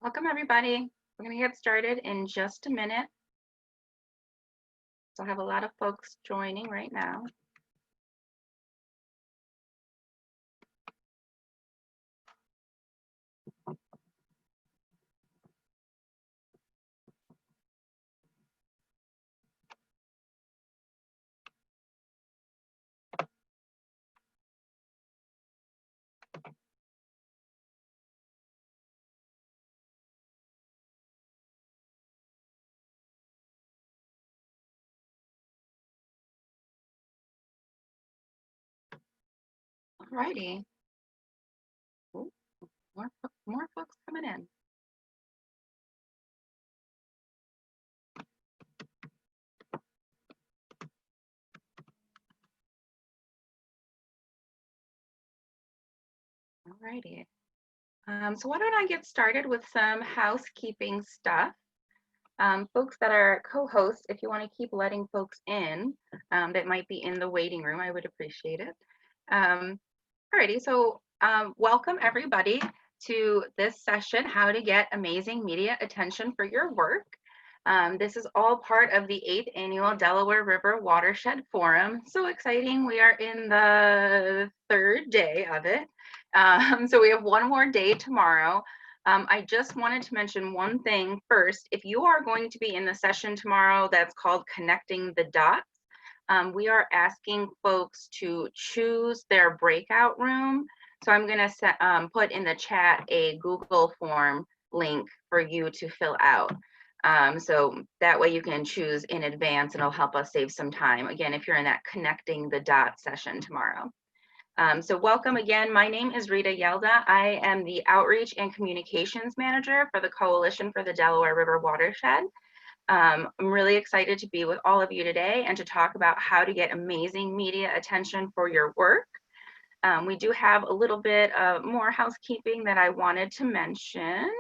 Welcome, everybody. We're going to get started in just a minute. So I have a lot of folks joining right now. Alrighty. Ooh, more folks coming in. Alrighty. So why don't I get started with some housekeeping stuff. Folks that are co-hosts, if you want to keep letting folks in that might be in the waiting room, I would appreciate it. Alrighty, so welcome everybody to this session, How to Get Amazing Media Attention for Your Work. This is all part of the 8th Annual Delaware River Watershed Forum. So exciting, we are in the 3rd day of it. So we have one more day tomorrow. I just wanted to mention one thing first. If you are going to be in the session tomorrow that's called Connecting the Dots, we are asking folks to choose their breakout room. So I'm going to put in the chat a Google form link for you to fill out. So that way you can choose in advance and it'll help us save some time. Again, if you're in that Connecting the Dots session tomorrow. So welcome again. My name is Rita Yelda. I am the Outreach and Communications Manager for the Coalition for the Delaware River Watershed. I'm really excited to be with all of you today and to talk about how to get amazing media attention for your work. We do have a little bit more housekeeping that I wanted to mention.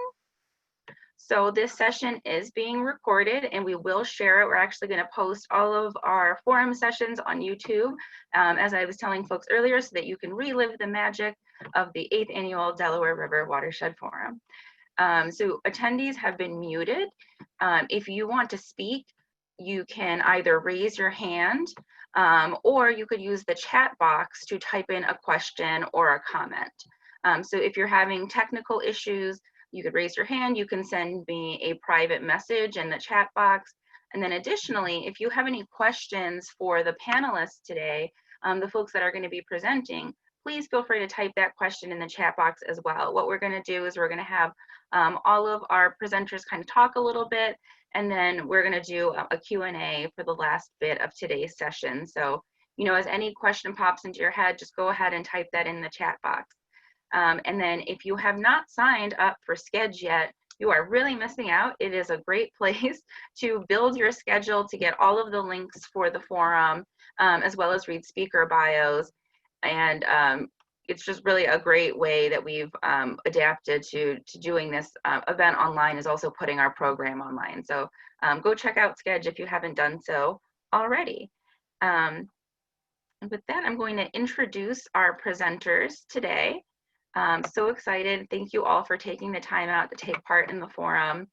So this session is being recorded and we will share it. We're actually going to post all of our forum sessions on YouTube, as I was telling folks earlier, so that you can relive the magic of the 8th Annual Delaware River Watershed Forum. So attendees have been muted. If you want to speak, you can either raise your hand or you could use the chat box to type in a question or a comment. So if you're having technical issues, you could raise your hand, you can send me a private message in the chat box. And then additionally, if you have any questions for the panelists today, the folks that are going to be presenting, please feel free to type that question in the chat box as well. What we're going to do is we're going to have all of our presenters kind of talk a little bit, and then we're going to do a Q&A for the last bit of today's session. So, you know, as any question pops into your head, just go ahead and type that in the chat box. And then if you have not signed up for Skedge yet, you are really missing out. It is a great place to build your schedule, to get all of the links for the forum, as well as read speaker bios. And it's just really a great way that we've adapted to doing this event online, is also putting our program online. So go check out Skedge if you haven't done so already. And with that, I'm going to introduce our presenters today. So excited. Thank you all for taking the time out to take part in the forum.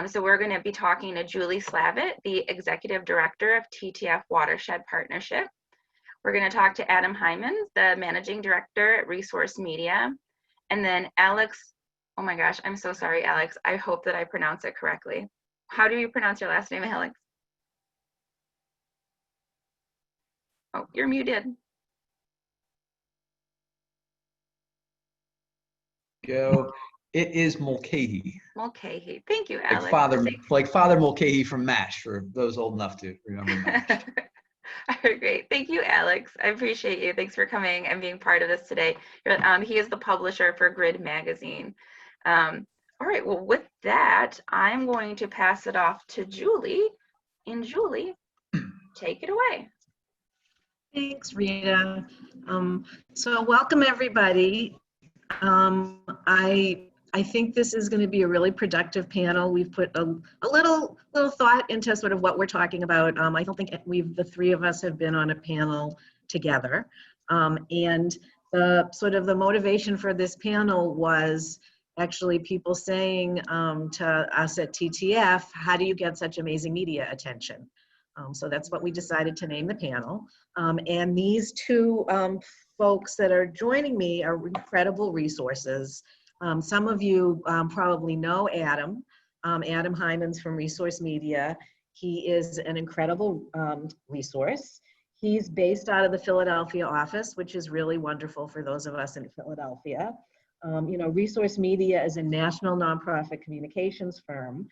So we're going to be talking to Julie Slavet, the Executive Director of TTF Watershed Partnership. We're going to talk to Adam Hymans, the Managing Director at Resource Media. And then Alex, oh my gosh, I'm so sorry, Alex. I hope that I pronounce it correctly. How do you pronounce your last name, Alex? Oh, you're muted. Go. It is Mulcahy. Mulcahy. Thank you, Alex. Like Father Mulcahy from MASH, for those old enough to remember MASH. All right, great. Thank you, Alex. I appreciate you. Thanks for coming and being part of this today. He is the publisher for Grid Magazine. All right, well, with that, I'm going to pass it off to Julie. And Julie, take it away. Thanks, Rita. So welcome, everybody. I think this is going to be a really productive panel. We've put a little thought into sort of what we're talking about. I don't think the three of us have been on a panel together. And the motivation for this panel was actually people saying to us at TTF, how do you get such amazing media attention? So that's what we decided to name the panel. And these two folks that are joining me are incredible resources. Some of you probably know Adam Hymans from Resource Media. He is an incredible resource. He's based out of the Philadelphia office, which is really wonderful for those of us in Philadelphia. You know, Resource Media is a national nonprofit communications firm.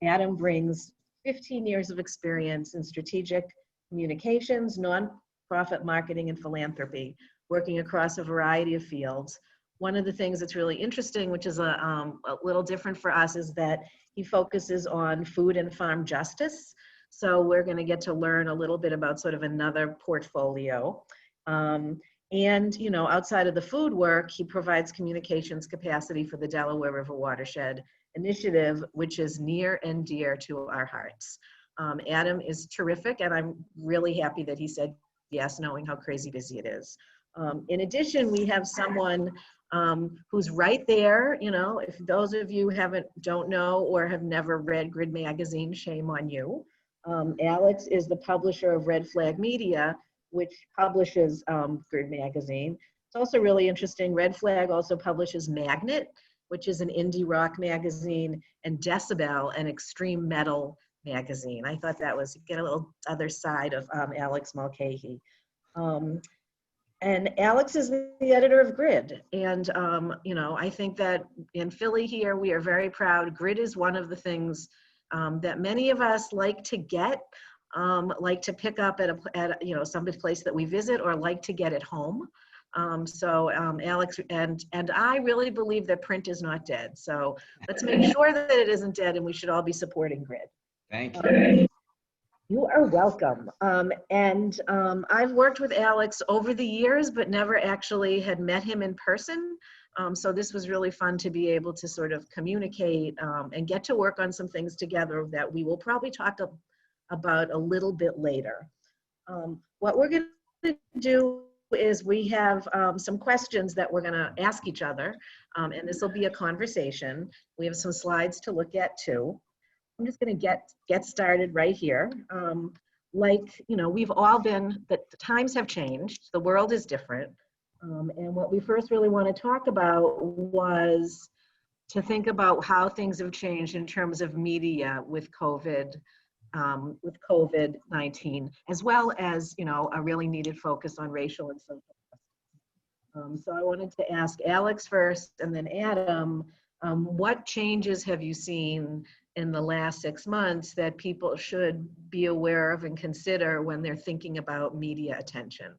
Adam brings 15 years of experience in strategic communications, nonprofit marketing, and philanthropy, working across a variety of fields. One of the things that's really interesting, which is a little different for us, is that he focuses on food and farm justice. So we're going to get to learn a little bit about sort of another portfolio. And, you know, outside of the food work, he provides communications capacity for the Delaware River Watershed Initiative, which is near and dear to our hearts. Adam is terrific, and I'm really happy that he said yes, knowing how crazy busy it is. In addition, we have someone who's right there. You know, if those of you don't know or have never read Grid Magazine, shame on you. Alex is the publisher of Red Flag Media, which publishes Grid Magazine. It's also really interesting. Red Flag also publishes Magnet, which is an indie rock magazine, and Decibel, an extreme metal magazine. I thought that was, get a little other side of Alex Mulcahy. And Alex is the editor of Grid. And, you know, I think that in Philly here, we are very proud. Grid is one of the things that many of us like to get, like to pick up at you know, some place that we visit, or like to get at home. Alex and I really believe that print is not dead. So let's make sure that it isn't dead, and we should all be supporting Grid. Thank you. You are welcome. I've worked with Alex over the years, but never actually had met him in person. So this was really fun to be able to sort of communicate and get to work on some things together that we will probably talk about a little bit later. What we're going to do is we have some questions that we're going to ask each other, and this will be a conversation. We have some slides to look at too. I'm just going to get started right here. Like, you know, we've all been, the times have changed, the world is different. And what we first really want to talk about was to think about how things have changed in terms of media with COVID-19, as well as, you know, a really needed focus on racial and social justice. So I wanted to ask Alex first, and then Adam, what changes have you seen in the last 6 months that people should be aware of and consider when they're thinking about media attention?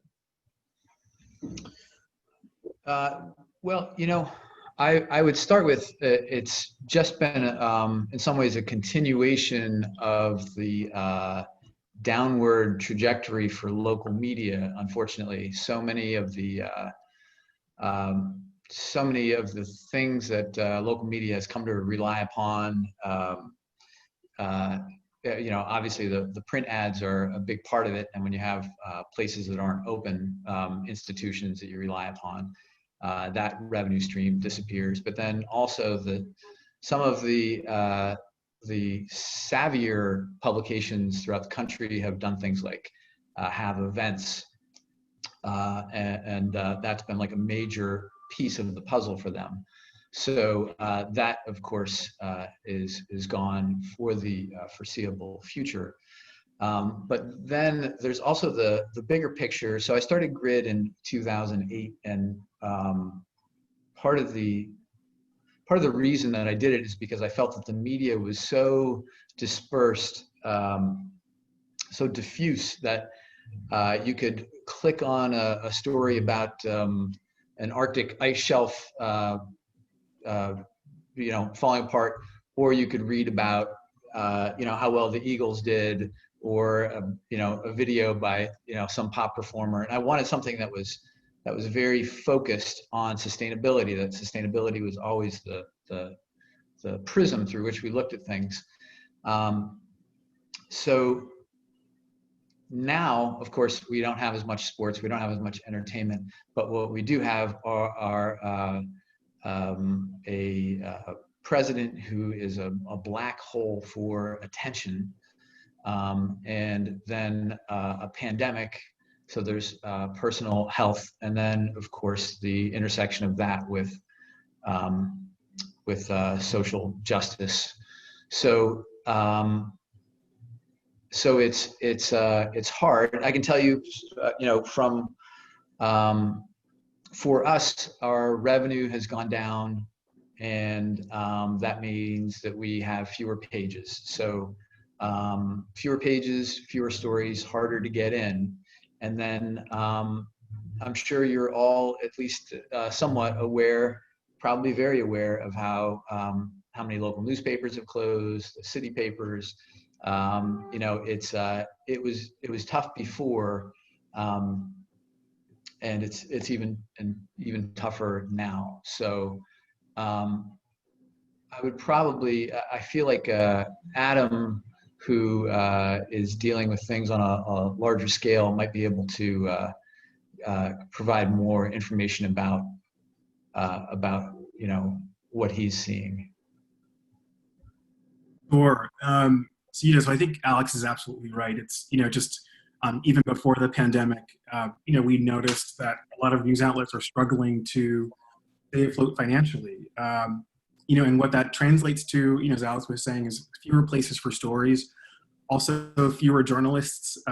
Well, you know, I would start with it's just been in some ways a continuation of the downward trajectory for local media. Unfortunately, so many of the things that local media has come to rely upon. You know, obviously the print ads are a big part of it, and when you have places that aren't open, institutions that you rely upon, that revenue stream disappears. But then also some of the savvier publications throughout the country have done things like have events, and that's been like a major piece of the puzzle for them. So that, of course, is gone for the foreseeable future. But then there's also the bigger picture. So I started Grid in 2008, and part of the reason that I did it is because I felt that the media was so dispersed, so diffuse, that you could click on a story about an Arctic ice shelf you know, falling apart, or you could read about you know, how well the Eagles did, or you know, a video by, you know, some pop performer. And I wanted something that was very focused on sustainability. That sustainability was always the prism through which we looked at things. So now, of course, we don't have as much sports, we don't have as much entertainment, but what we do have are a president who is a black hole for attention, and then a pandemic. So there's personal health, and then of course the intersection of that with social justice. So so it's hard. I can tell you, from for us, our revenue has gone down, and that means that we have fewer pages. So fewer pages, fewer stories, harder to get in. And then I'm sure you're all at least somewhat aware, probably very aware of how many local newspapers have closed, the city papers. It was tough before, and it's even tougher now. So I would probably, I feel like Adam, who is dealing with things on a larger scale, might be able to provide more information about what he's seeing. Sure. So I think Alex is absolutely right. It's just even before the pandemic, we noticed that a lot of news outlets are struggling to stay afloat financially. And what that translates to, as Alex was saying, is fewer places for stories, also fewer journalists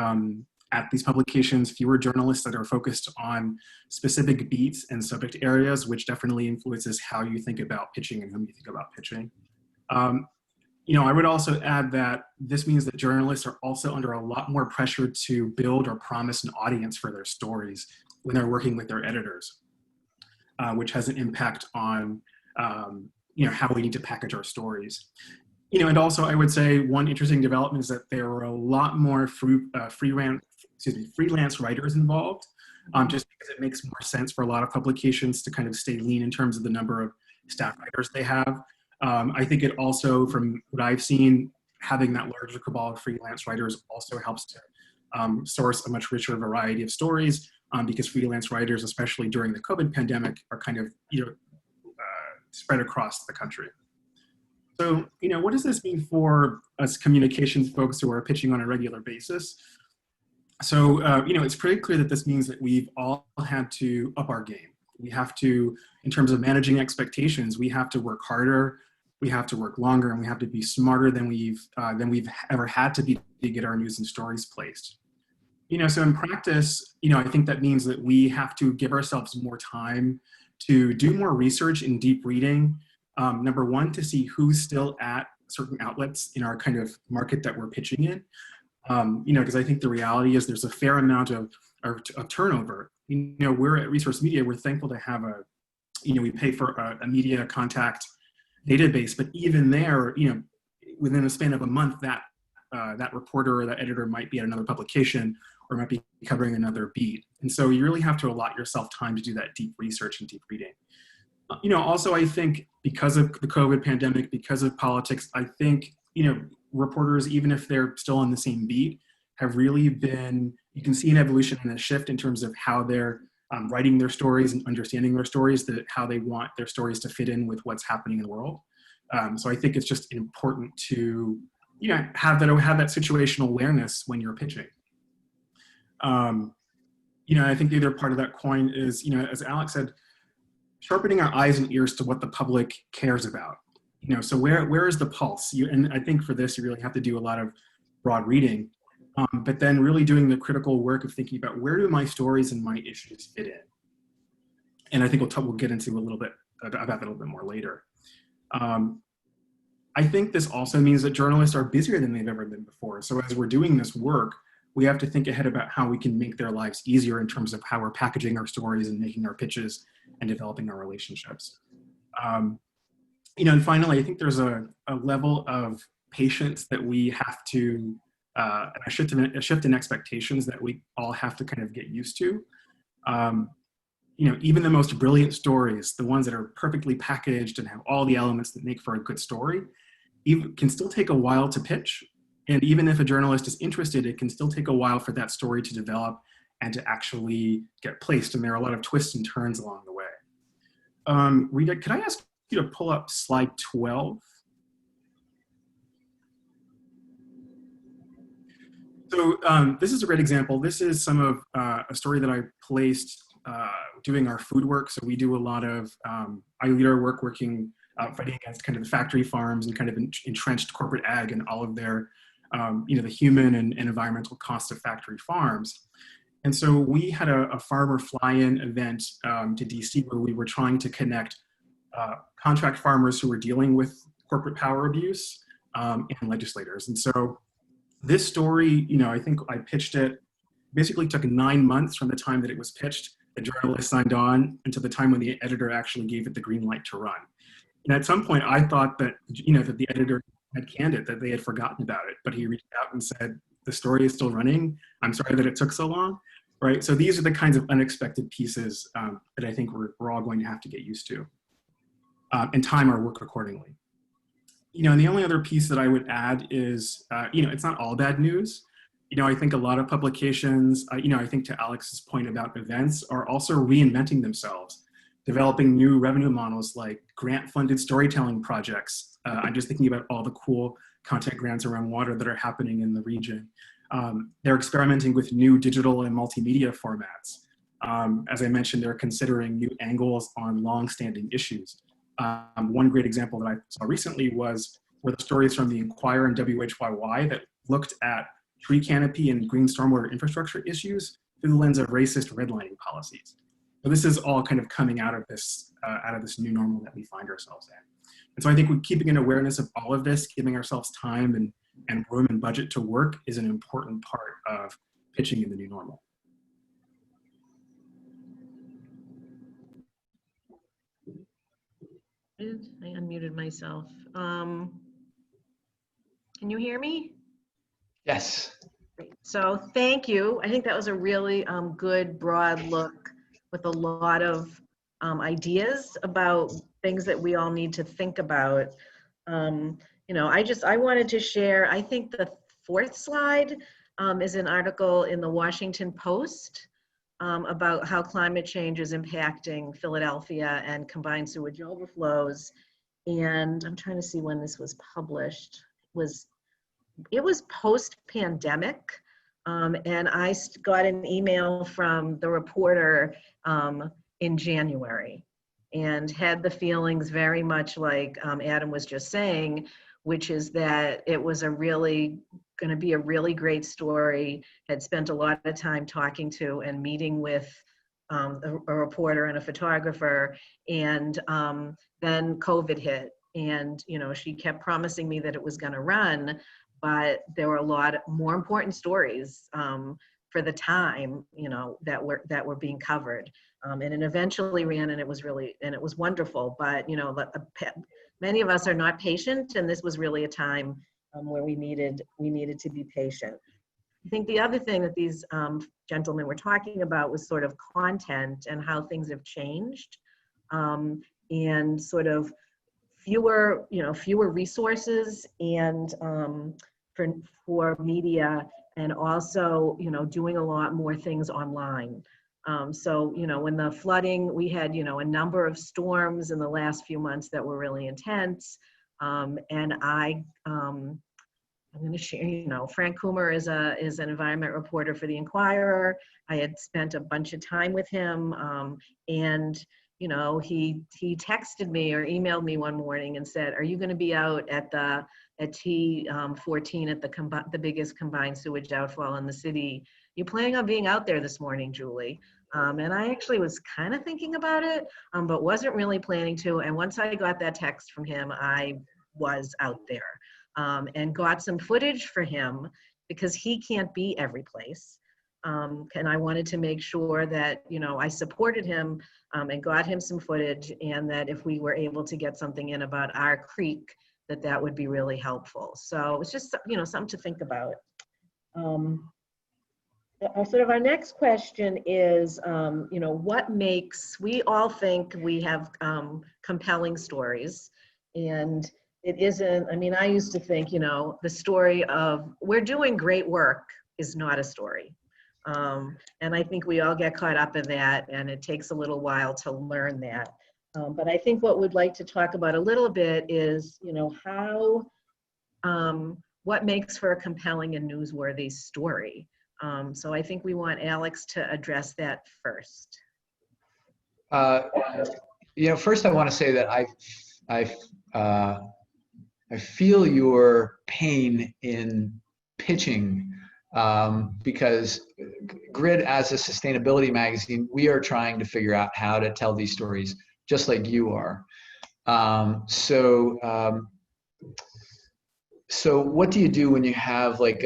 at these publications, fewer journalists that are focused on specific beats and subject areas, which definitely influences how you think about pitching and whom you think about pitching. I would also add that this means that journalists are also under a lot more pressure to build or promise an audience for their stories when they're working with their editors, which has an impact on how we need to package our stories. And also I would say one interesting development is that there are a lot more freelance writers involved, just because it makes more sense for a lot of publications to kind of stay lean in terms of the number of staff writers they have. I think it also, from what I've seen, having that larger cabal of freelance writers also helps to source a much richer variety of stories, because freelance writers, especially during the COVID pandemic, are kind of spread across the country. So, what does this mean for us communications folks who are pitching on a regular basis? So, it's pretty clear that this means that we've all had to up our game. We have to, in terms of managing expectations, we have to work harder, we have to work longer, and we have to be smarter than we've ever had to be to get our news and stories placed. So in practice, I think that means that we have to give ourselves more time to do more research and deep reading. Number one, to see who's still at certain outlets in our kind of market that we're pitching in. Because I think the reality is there's a fair amount of turnover. We're at Resource Media, we're thankful to have we pay for a media contact database, but even there, within a span of a month, that reporter or that editor might be at another publication or might be covering another beat. And so you really have to allot yourself time to do that deep research and deep reading. Also, I think because of the COVID pandemic, because of politics, I think, reporters, even if they're still on the same beat, have really been, you can see an evolution and a shift in terms of how they're writing their stories and understanding their stories, how they want their stories to fit in with what's happening in the world. So I think it's just important to, have that situational awareness when you're pitching. I think the other part of that coin is, as Alex said, sharpening our eyes and ears to what the public cares about. So where is the pulse? And I think for this, you really have to do a lot of broad reading, but then really doing the critical work of thinking about where do my stories and my issues fit in. And I think we'll get into a little bit about that a little bit more later. I think this also means that journalists are busier than they've ever been before. So as we're doing this work, we have to think ahead about how we can make their lives easier in terms of how we're packaging our stories and making our pitches and developing our relationships. And finally, I think there's a level of patience that we have to, a shift in expectations that we all have to kind of get used to. Even the most brilliant stories, the ones that are perfectly packaged and have all the elements that make for a good story, can still take a while to pitch. And even if a journalist is interested, it can still take a while for that story to develop and to actually get placed. And there are a lot of twists and turns along the way. Rita, could I ask you to pull up slide 12. So this is a great example. This is some of a story that I placed doing our food work. So we do a lot of, I lead our work working, fighting against kind of the factory farms and kind of entrenched corporate ag and all of their, the human and environmental costs of factory farms. And so we had a farmer fly-in event to DC where we were trying to connect contract farmers who were dealing with corporate power abuse and legislators. And so this story, I think I pitched it, basically took 9 months from the time that it was pitched, the journalist signed on, until the time when the editor actually gave it the green light to run. And at some point I thought that, that the editor had canned it, that they had forgotten about it, but he reached out and said, the story is still running. I'm sorry that it took so long, right? So these are the kinds of unexpected pieces that I think we're all going to have to get used to and time our work accordingly. And the only other piece that I would add is, it's not all bad news. I think a lot of publications, I think to Alex's point about events, are also reinventing themselves, developing new revenue models like grant-funded storytelling projects. I'm just thinking about all the cool content grants around water that are happening in the region. They're experimenting with new digital and multimedia formats. As I mentioned, they're considering new angles on long-standing issues. One great example that I saw recently were the stories from the Inquirer and WHYY that looked at tree canopy and green stormwater infrastructure issues through the lens of racist redlining policies. So this is all kind of coming out of this new normal that we find ourselves in. And so I think keeping an awareness of all of this, giving ourselves time and room and budget to work is an important part of pitching in the new normal. I unmuted myself. Can you hear me? Yes. Great. So thank you. I think that was a really good broad look with a lot of ideas about things that we all need to think about. I wanted to share, I think the fourth slide is an article in the Washington Post about how climate change is impacting Philadelphia and combined sewage overflows. And I'm trying to see when this was published. It was post-pandemic, and I got an email from the reporter in January and had the feelings very much like Adam was just saying, which is that it was going to be a really great story. Had spent a lot of time talking to and meeting with a reporter and a photographer, and then COVID hit. And she kept promising me that it was going to run, but there were a lot more important stories for the time, that were being covered. And it eventually ran, and it was wonderful. But many of us are not patient, and this was really a time where we needed to be patient. I think the other thing that these gentlemen were talking about was sort of content and how things have changed, and sort of fewer resources and for media, and also doing a lot more things online. So when the flooding, we had a number of storms in the last few months that were really intense, and I'm going to share, Frank Coomer is an environment reporter for the Inquirer. I had spent a bunch of time with him, and he texted me or emailed me one morning and said, "Are you going to be out at T14 at the biggest combined sewage outfall in the city? You planning on being out there this morning, Julie?" And I actually was kind of thinking about it, but wasn't really planning to. And once I got that text from him, I was out there. And got some footage for him because he can't be every place. And I wanted to make sure that, I supported him and got him some footage, and that if we were able to get something in about our creek, that would be really helpful. So it's just, something to think about. Sort of our next question is, we all think we have compelling stories, and it isn't, I used to think, the story of we're doing great work is not a story. And I think we all get caught up in that, and it takes a little while to learn that. But I think what we'd like to talk about a little bit is, you know, what makes for a compelling and newsworthy story. So I think we want Alex to address that first. You know, first I want to say that I feel your pain in pitching, because Grid, as a sustainability magazine, we are trying to figure out how to tell these stories just like you are. So what do you do when you have like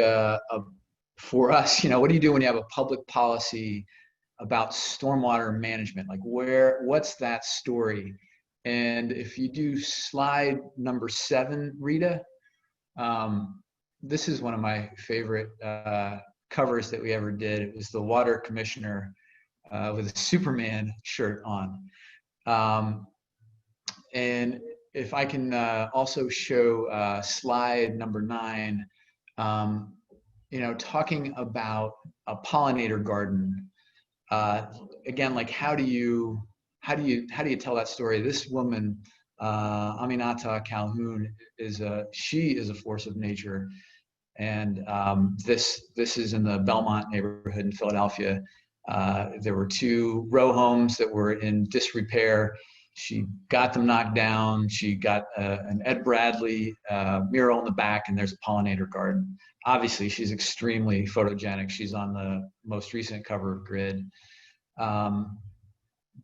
for us, you know, what do you do when you have a public policy about stormwater management? Like what's that story? And if you do slide number 7, Rita, this is one of my favorite covers that we ever did. It was the water commissioner with a Superman shirt on. And if I can also show slide number 9, you know, talking about a pollinator garden. Again, like how do you tell that story? This woman, Aminata Calhoun, she is a force of nature, and this is in the Belmont neighborhood in Philadelphia. There were 2 row homes that were in disrepair. She got them knocked down. She got an Ed Bradley mural in the back, and there's a pollinator garden. Obviously, she's extremely photogenic. She's on the most recent cover of Grid.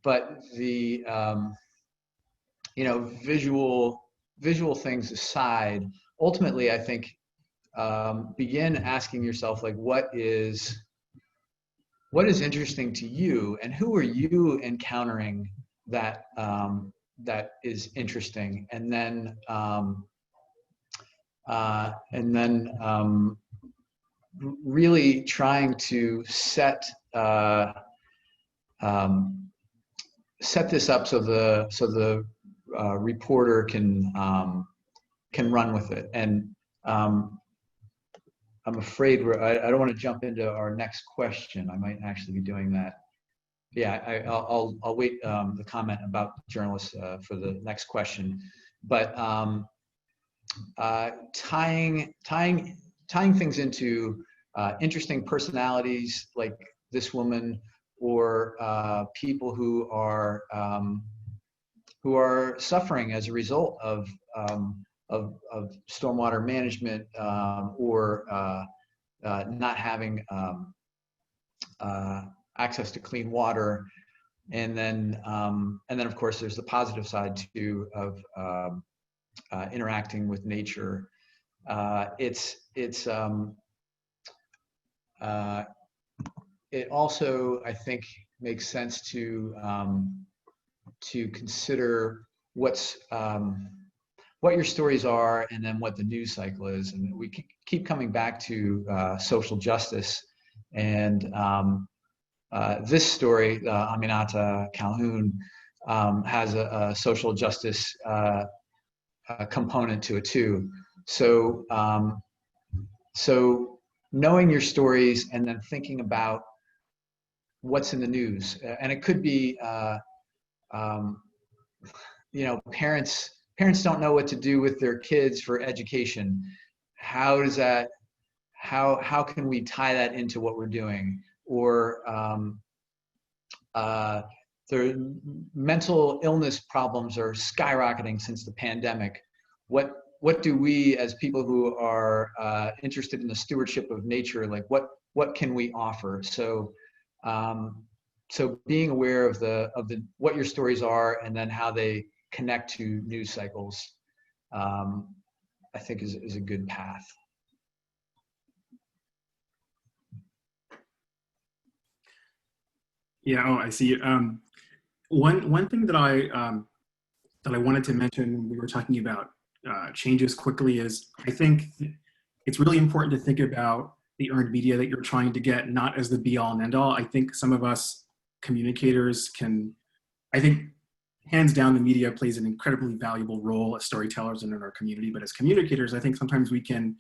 But the you know, visual things aside, ultimately, I think begin asking yourself, like, what is interesting to you, and who are you encountering that that is interesting, and then really trying to set this up so the reporter can run with it. And I'm afraid I don't want to jump into our next question. I might actually be doing that. Yeah, I'll wait the comment about journalists for the next question. But tying things into interesting personalities like this woman, or people who are suffering as a result of stormwater management, or not having access to clean water, and then of course there's the positive side too of interacting with nature. It also, I think, makes sense to consider what your stories are, and then what the news cycle is. And we keep coming back to social justice, and this story, Aminata Calhoun, has a social justice component to it too. So knowing your stories and then thinking about what's in the news, and it could be, you know, parents don't know what to do with their kids for education. How can we tie that into what we're doing? Or the mental illness problems are skyrocketing since the pandemic. What do we, as people who are interested in the stewardship of nature, like what can we offer? So being aware of what your stories are, and then how they connect to news cycles, I think is a good path. Yeah. Oh, I see. One thing that I wanted to mention when we were talking about changes quickly is, I think it's really important to think about the earned media that you're trying to get, not as the be all and end all. I think some of us communicators I think hands down, the media plays an incredibly valuable role as storytellers and in our community. But as communicators, I think sometimes we can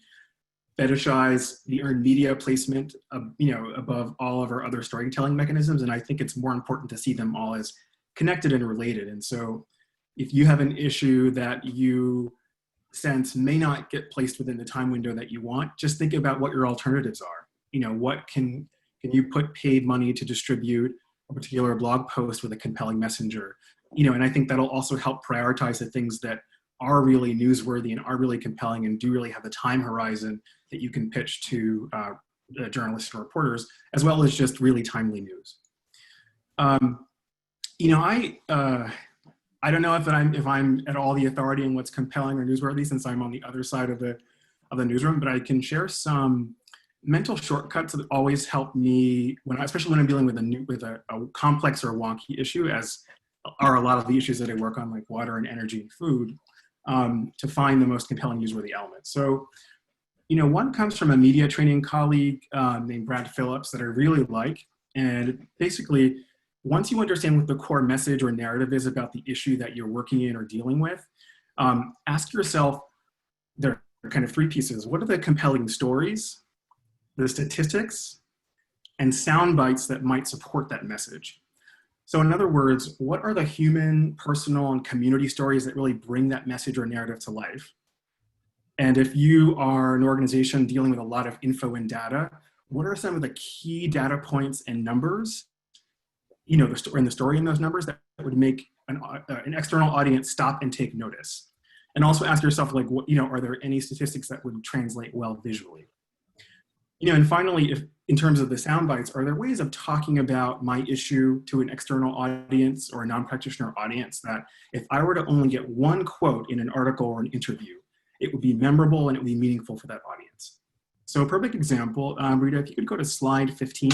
fetishize the earned media placement, above all of our other storytelling mechanisms. And I think it's more important to see them all as connected and related. And so If you have an issue that you sense may not get placed within the time window that you want, just think about what your alternatives are. You know, what can you put paid money to distribute a particular blog post with a compelling messenger? You know, and I think that'll also help prioritize the things that are really newsworthy and are really compelling and do really have the time horizon that you can pitch to journalists or reporters, as well as just really timely news. You know, I don't know if I'm at all the authority in what's compelling or newsworthy, since I'm on the other side of the newsroom, but I can share some mental shortcuts that always help me especially when I'm dealing with a complex or wonky issue, as are a lot of the issues that I work on, like water and energy and food, to find the most compelling newsworthy elements. So, you know, one comes from a media training colleague named Brad Phillips that I really like. And basically, once you understand what the core message or narrative is about the issue that you're working in or dealing with, ask yourself, there are kind of three pieces. What are the compelling stories, the statistics, and sound bites that might support that message? So in other words, what are the human, personal, and community stories that really bring that message or narrative to life? And if you are an organization dealing with a lot of info and data, what are some of the key data points and numbers, you know, the story in those numbers that would make an external audience stop and take notice? And also ask yourself, like, what, you know, are there any statistics that would translate well visually? You know, and finally, if in terms of the sound bites, are there ways of talking about my issue to an external audience or a non-practitioner audience that if I were to only get one quote in an article or an interview, it would be memorable and it would be meaningful for that audience? So a perfect example, Rita, if you could go to slide 15.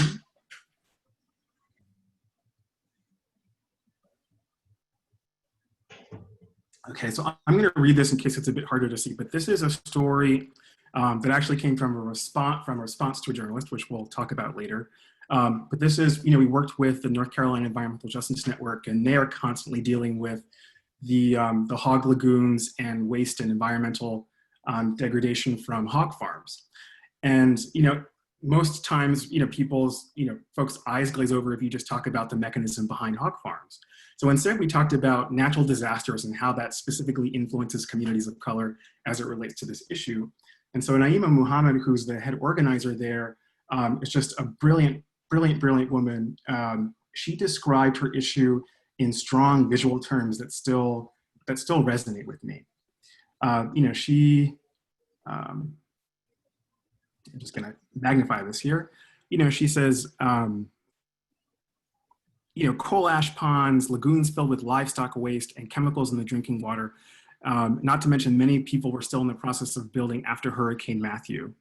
Okay, so I'm going to read this in case it's a bit harder to see, but this is a story that actually came from a response to a journalist, which we'll talk about later. But this is, you know, we worked with the North Carolina Environmental Justice Network, and they are constantly dealing with the hog lagoons and waste and environmental degradation from hog farms. And, you know, most times, you know, folks' eyes glaze over if you just talk about the mechanism behind hog farms. So instead, we talked about natural disasters and how that specifically influences communities of color as it relates to this issue. And so Naima Muhammad, who's the head organizer there, is just a brilliant woman. She described her issue in strong visual terms that still resonate with me. You know, I'm just gonna magnify this here. You know, she says, you know, coal ash ponds, lagoons filled with livestock waste and chemicals in the drinking water. Not to mention many people were still in the process of building after Hurricane Matthew.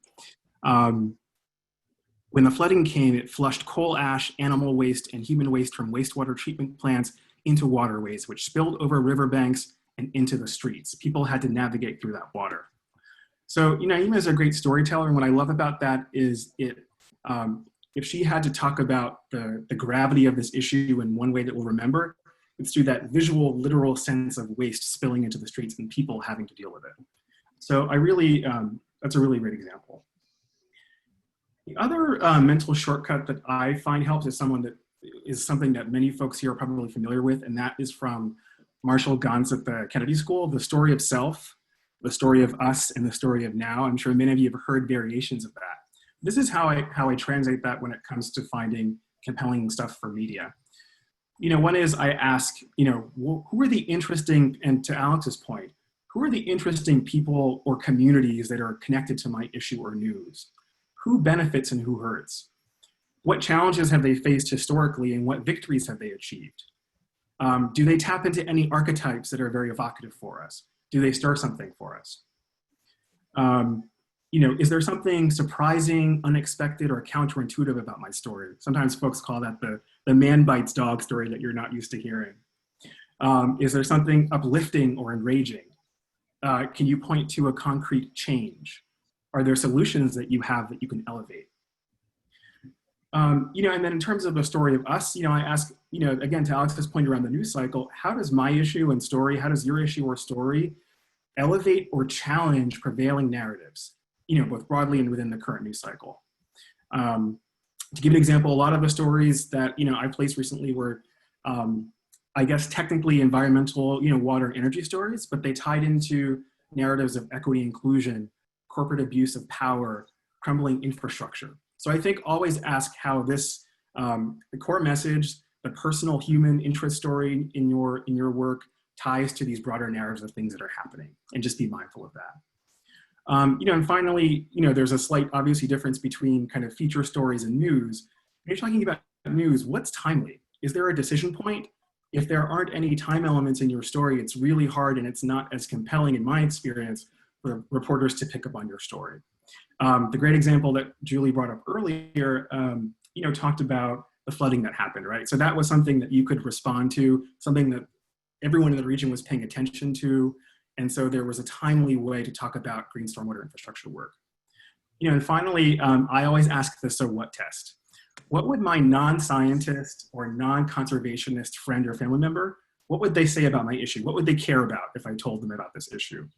When the flooding came, it flushed coal ash, animal waste, and human waste from wastewater treatment plants into waterways, which spilled over riverbanks and into the streets. People had to navigate through that water. So, you know, Naima is a great storyteller, and what I love about that is if she had to talk about the gravity of this issue in one way that we'll remember, it's through that visual, literal sense of waste spilling into the streets and people having to deal with it. So I really, that's a really great example. The other mental shortcut that I find helps is something that many folks here are probably familiar with, and that is from Marshall Gantz at the Kennedy School, the story of self, the story of us, and the story of now. I'm sure many of you have heard variations of that. This is how I translate that when it comes to finding compelling stuff for media. You know, one is I ask, you know, who are the interesting, and to Alex's point, who are the interesting people or communities that are connected to my issue or news? Who benefits and who hurts? What challenges have they faced historically and what victories have they achieved? Do they tap into any archetypes that are very evocative for us? Do they stir something for us? You know, is there something surprising, unexpected, or counterintuitive about my story? Sometimes folks call that the man bites dog story that you're not used to hearing. Is there something uplifting or enraging? Can you point to a concrete change? Are there solutions that you have that you can elevate? You know, and then in terms of the story of us, you know, I ask, you know, again, to Alex's point around the news cycle, how does my issue and story, how does your issue or story elevate or challenge prevailing narratives, you know, both broadly and within the current news cycle? To give an example, a lot of the stories that, you know, I placed recently were I guess, technically environmental, water and energy stories, but they tied into narratives of equity, inclusion, corporate abuse of power, crumbling infrastructure. So I think always ask how this, the core message, the personal human interest story in your work ties to these broader narratives of things that are happening, and just be mindful of that. And finally, there's a slight, obviously, difference between kind of feature stories and news. When you're talking about news, what's timely? Is there a decision point? If there aren't any time elements in your story, it's really hard and it's not as compelling, in my experience, for reporters to pick up on your story. The great example that Julie brought up earlier, talked about the flooding that happened, right? So that was something that you could respond to, something that everyone in the region was paying attention to. And so there was a timely way to talk about green stormwater infrastructure work. And finally, I always ask the so what test. What would my non-scientist or non-conservationist friend or family member, what would they say about my issue? What would they care about if I told them about this issue?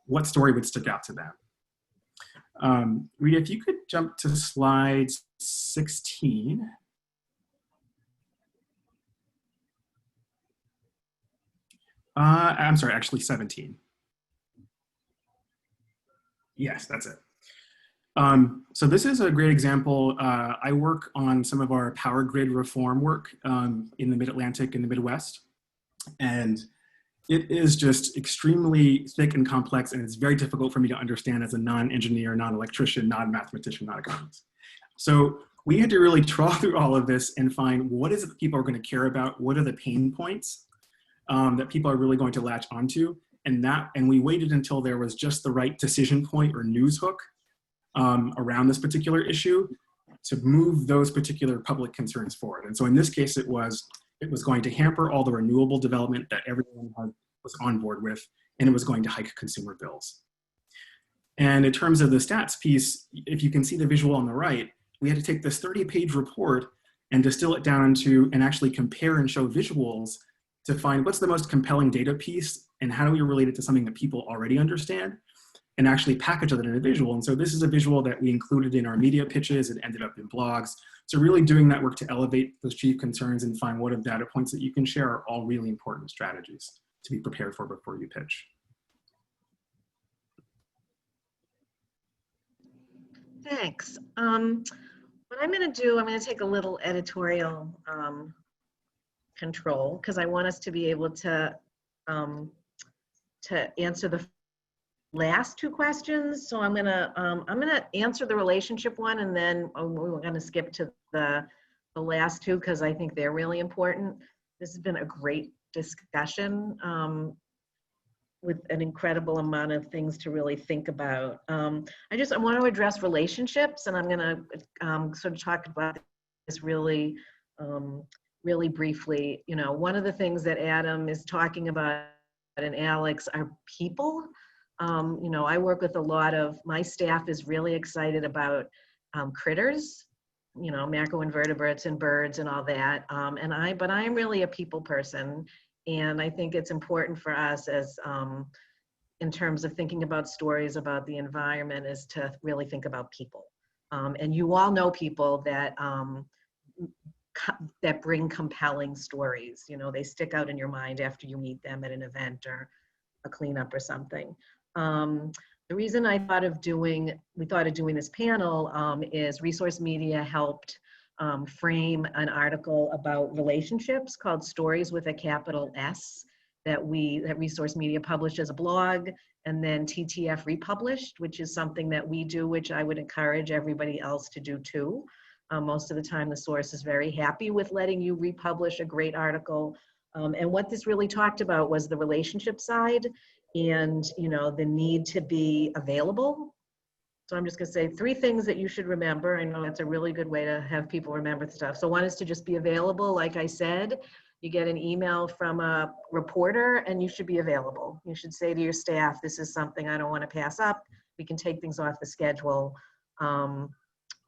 What story would stick out to them? Rita, if you could jump to slide 16. I'm sorry, actually 17. Yes, that's it. So this is a great example. I work on some of our power grid reform work in the Mid-Atlantic and the Midwest. And it is just extremely thick and complex, and it's very difficult for me to understand as a non-engineer, non-electrician, non-mathematician, non-economist. So we had to really trawl through all of this and find what is it that people are going to care about, what are the pain points that people are really going to latch onto, and we waited until there was just the right decision point or news hook around this particular issue to move those particular public concerns forward. And so in this case, it was going to hamper all the renewable development that everyone was on board with, and it was going to hike consumer bills. And in terms of the stats piece, if you can see the visual on the right, we had to take this 30-page report and distill it down to, and actually compare and show visuals to find what's the most compelling data piece and how do we relate it to something that people already understand, and actually package it in a visual. And so this is a visual that we included in our media pitches. It ended up in blogs. So really doing that work to elevate those chief concerns and find what are data points that you can share are all really important strategies to be prepared for before you pitch. Thanks. What I'm going to do, I'm going to take a little editorial control because I want us to be able to answer the last two questions. So I'm gonna answer the relationship one, and then we're gonna skip to the last two because I think they're really important. This has been a great discussion with an incredible amount of things to really think about. I want to address relationships, and I'm gonna sort of talk about this really briefly. One of the things that Adam is talking about and Alex are people. I work with a lot of, my staff is really excited about critters, macroinvertebrates and birds and all that. But I'm really a people person. And I think it's important for us as, in terms of thinking about stories about the environment, is to really think about people. And you all know people that, that bring compelling stories. They stick out in your mind after you meet them at an event or a cleanup or something. The reason we thought of doing this panel is Resource Media helped frame an article about relationships called Stories with a capital S that Resource Media published as a blog, and then TTF republished, which is something that we do, which I would encourage everybody else to do too. Most of the time the source is very happy with letting you republish a great article. And what this really talked about was the relationship side and the need to be available. So I'm just gonna say 3 things that you should remember. I know that's a really good way to have people remember stuff. So one is to just be available. Like I said, you get an email from a reporter and you should be available. You should say to your staff, this is something I don't want to pass up. We can take things off the schedule.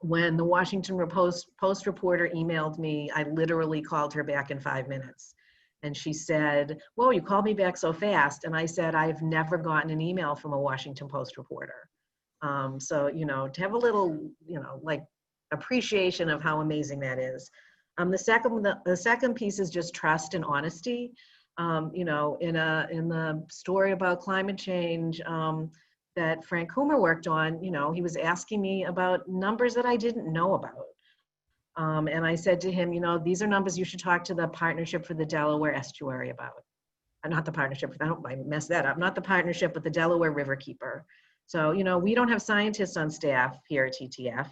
When the Washington Post reporter emailed me, I literally called her back in 5 minutes. And she said, whoa, you called me back so fast. And I said, I've never gotten an email from a Washington Post reporter. So, to have a little, like appreciation of how amazing that is. The second piece is just trust and honesty. You know, in the story about climate change that Frank Coomer worked on, you know, he was asking me about numbers that I didn't know about. And I said to him, you know, these are numbers you should talk to the Partnership for the Delaware Estuary about. Not the Partnership, I hope I messed that up, not the Partnership, but the Delaware Riverkeeper. So, you know, we don't have scientists on staff here at TTF.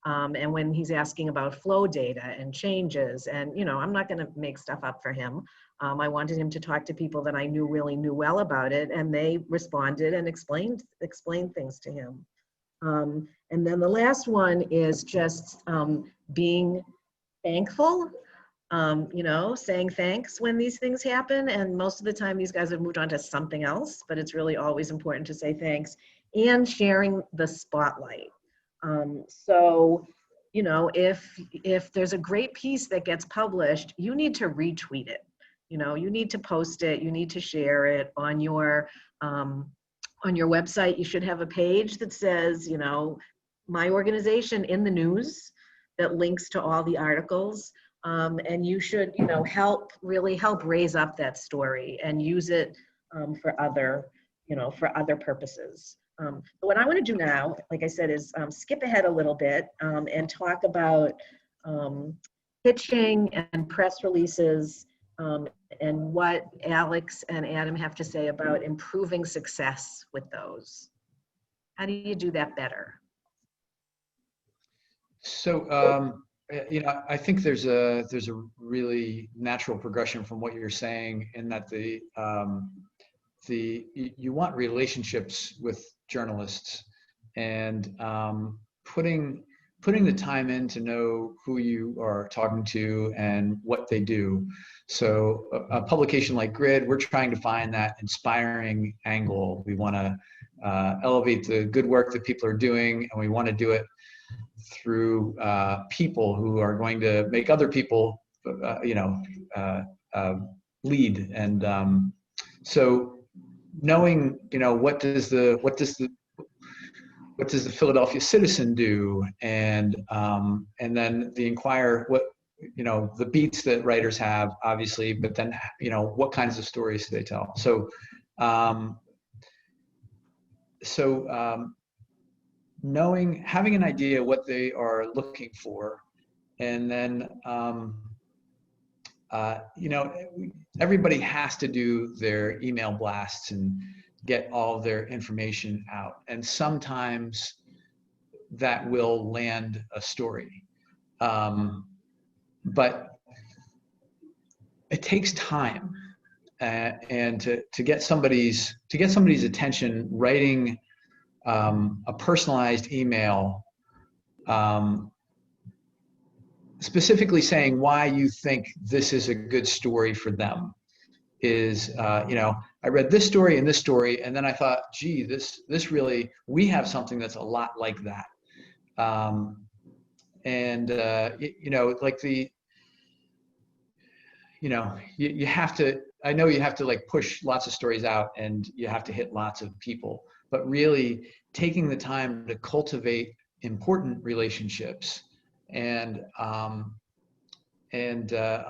And when he's asking about flow data and changes, and, you know, I'm not going to make stuff up for him. I wanted him to talk to people that I really knew well about it, and they responded and explained things to him. And then the last one is just being thankful, you know, saying thanks when these things happen. And most of the time these guys have moved on to something else, but it's really always important to say thanks, and sharing the spotlight. So, you know, if there's a great piece that gets published, you need to retweet it. You know, you need to post it, you need to share it on your website. You should have a page that says, you know, my organization in the news, that links to all the articles. And you should, you know, really help raise up that story and use it for other purposes. What I want to do now, like I said, is skip ahead a little bit and talk about pitching and press releases, and what Alex and Adam have to say about improving success with those. How do you do that better? So, you know, I think there's a really natural progression from what you're saying, in that you want relationships with journalists, and putting the time in to know who you are talking to and what they do. So a publication like Grid, we're trying to find that inspiring angle. We want to elevate the good work that people are doing, and we want to do it through people who are going to make other people, you know, lead. And so knowing, you know, what does the Philadelphia Citizen do, and then the Inquirer, what, you know, the beats that writers have, obviously, but then, you know, what kinds of stories do they tell? So having an idea what they are looking for, and then you know, everybody has to do their email blasts and get all their information out, and sometimes that will land a story, but it takes time, and to get somebody's attention, writing a personalized email, specifically saying why you think this is a good story for them, is, you know, I read this story and this story, and then I thought, gee, this really, we have something that's a lot like that. You know, like you have to, I know you have to like push lots of stories out, and you have to hit lots of people, but really taking the time to cultivate important relationships. And I'm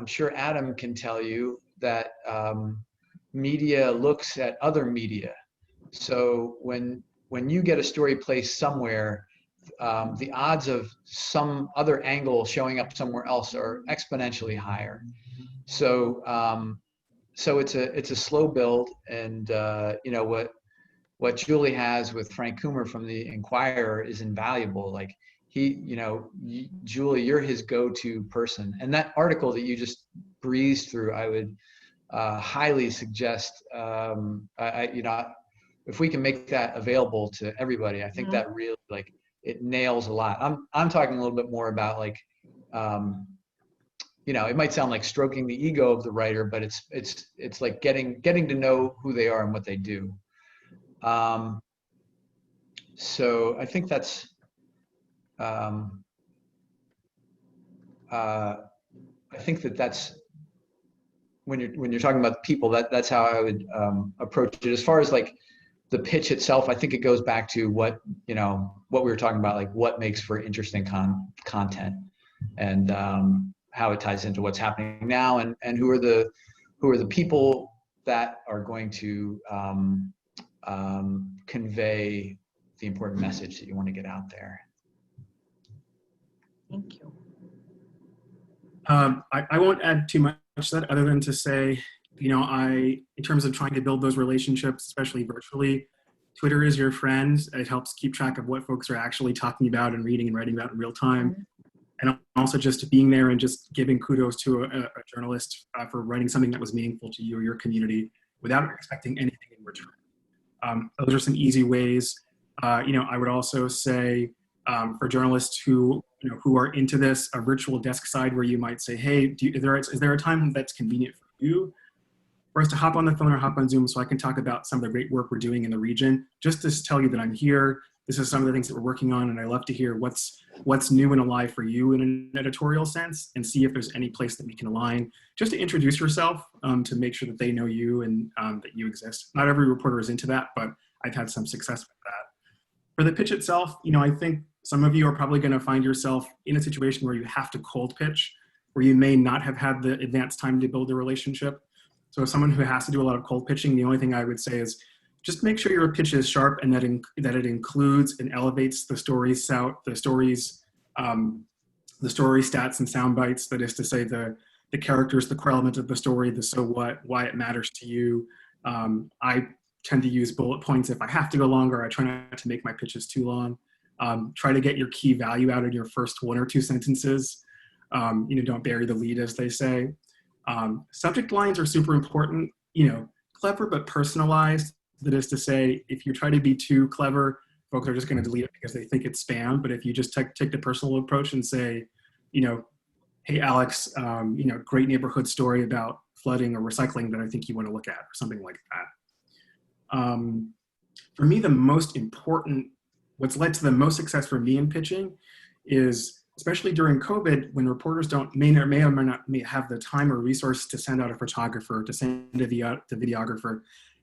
sure Adam can tell you that media looks at other media. So when you get a story placed somewhere, the odds of some other angle showing up somewhere else are exponentially higher. So it's a slow build, and you know, what Julie has with Frank Coomer from the Inquirer is invaluable. Like, you know, Julie, you're his go-to person, and that article that you just breezed through, I would highly suggest. You know, if we can make that available to everybody, I think that really, like, it nails a lot. I'm talking a little bit more about, like, you know, it might sound like stroking the ego of the writer, but it's like getting to know who they are and what they do. So I think that's I think that's when you're talking about people, that's how I would approach it. As far as like the pitch itself, I think it goes back to what we were talking about, like what makes for interesting content, and how it ties into what's happening now, and who are the people that are going to convey the important message that you want to get out there. Thank you. I won't add too much to that other than to say, you know, in terms of trying to build those relationships, especially virtually, Twitter is your friend. It helps keep track of what folks are actually talking about and reading and writing about in real time. And also just being there and just giving kudos to a journalist for writing something that was meaningful to you or your community without expecting anything in return. Those are some easy ways. You know, I would also say for journalists who are into this, a virtual desk side where you might say, hey, is there a time that's convenient for you for us to hop on the phone or hop on Zoom so I can talk about some of the great work we're doing in the region, just to tell you that I'm here. This is some of the things that we're working on, and I love to hear what's new and alive for you in an editorial sense, and see if there's any place that we can align, just to introduce yourself, to make sure that they know you and that you exist. Not every reporter is into that, but I've had some success with that. For the pitch itself, you know, I think some of you are probably going to find yourself in a situation where you have to cold pitch, where you may not have had the advanced time to build a relationship. So as someone who has to do a lot of cold pitching, the only thing I would say is just make sure your pitch is sharp and that it includes and elevates the story stats and sound bites. That is to say, the characters, the core element of the story, the so what, why it matters to you. I tend to use bullet points if I have to go longer. I try not to make my pitches too long. Try to get your key value out in your first 1 or 2 sentences. You know, don't bury the lead, as they say. Subject lines are super important. You know, clever but personalized. That is to say, if you try to be too clever, folks are just going to delete it because they think it's spam. But if you just take the personal approach and say, you know, hey, Alex, you know, great neighborhood story about flooding or recycling that I think you want to look at, or something like that. For me, the most important, what's led to the most success for me in pitching is, especially during COVID, when reporters may or may not have the time or resource to send out a photographer, to send a videographer,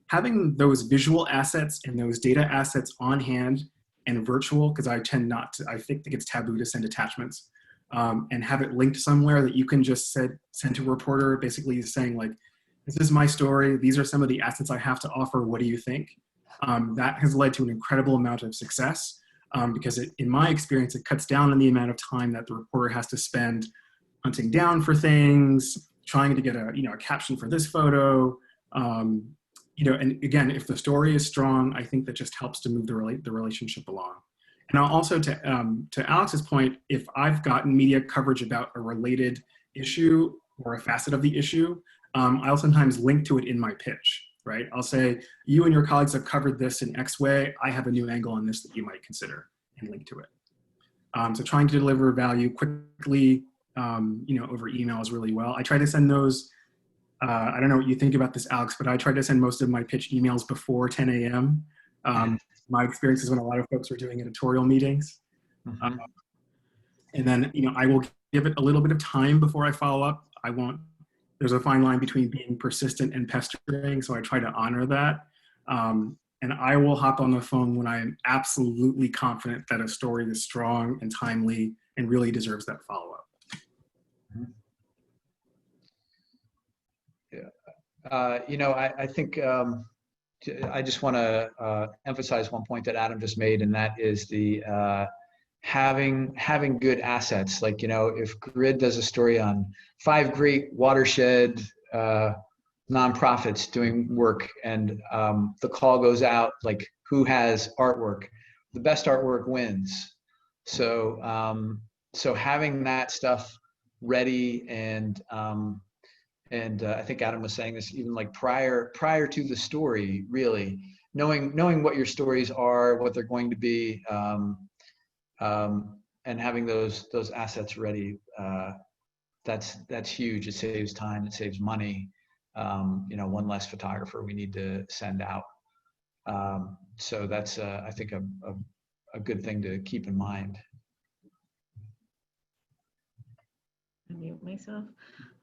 having those visual assets and those data assets on hand and virtual, because I think it's taboo to send attachments, and have it linked somewhere that you can just send to a reporter, basically saying like, this is my story, these are some of the assets I have to offer, what do you think? That has led to an incredible amount of success, because in my experience, it cuts down on the amount of time that the reporter has to spend hunting down for things, trying to get a caption for this photo. You know, and again, if the story is strong, I think that just helps to move the relationship along. And also to Alex's point, if I've gotten media coverage about a related issue or a facet of the issue, I'll sometimes link to it in my pitch, right? I'll say, you and your colleagues have covered this in X way. I have a new angle on this that you might consider, and link to it. So trying to deliver value quickly, you know, over emails really well. I try to send those. I don't know what you think about this, Alex, but I try to send most of my pitch emails before 10 a.m. My experience is when a lot of folks are doing editorial meetings. Mm-hmm. And then, you know, I will give it a little bit of time before I follow up. There's a fine line between being persistent and pestering, so I try to honor that. And I will hop on the phone when I am absolutely confident that a story is strong and timely and really deserves that follow-up. You know, I think I just want to emphasize one point that Adam just made, and that is the having good assets. Like, you know, if Grid does a story on 5 great watershed nonprofits doing work, and the call goes out, like, who has artwork? The best artwork wins. So so having that stuff ready, and I think Adam was saying this, even like prior to the story, really knowing what your stories are, what they're going to be, and having those assets ready. That's huge. It saves time. It saves money. You know, one less photographer we need to send out. So that's I think a good thing to keep in mind. Mute myself.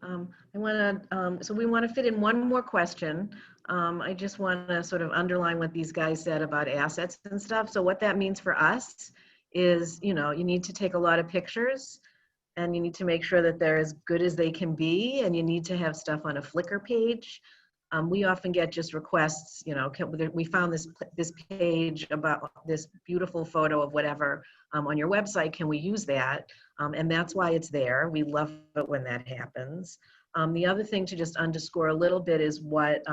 I want to, so we want to fit in one more question. I just want to sort of underline what these guys said about assets and stuff. So what that means for us is, you know, you need to take a lot of pictures. and you need to make sure that they're as good as they can be, and you need to have stuff on a Flickr page. We often get just requests, you know, we found this page about this beautiful photo of whatever on your website, can we use that? And that's why it's there. We love it when that happens. The other thing to just underscore a little bit is what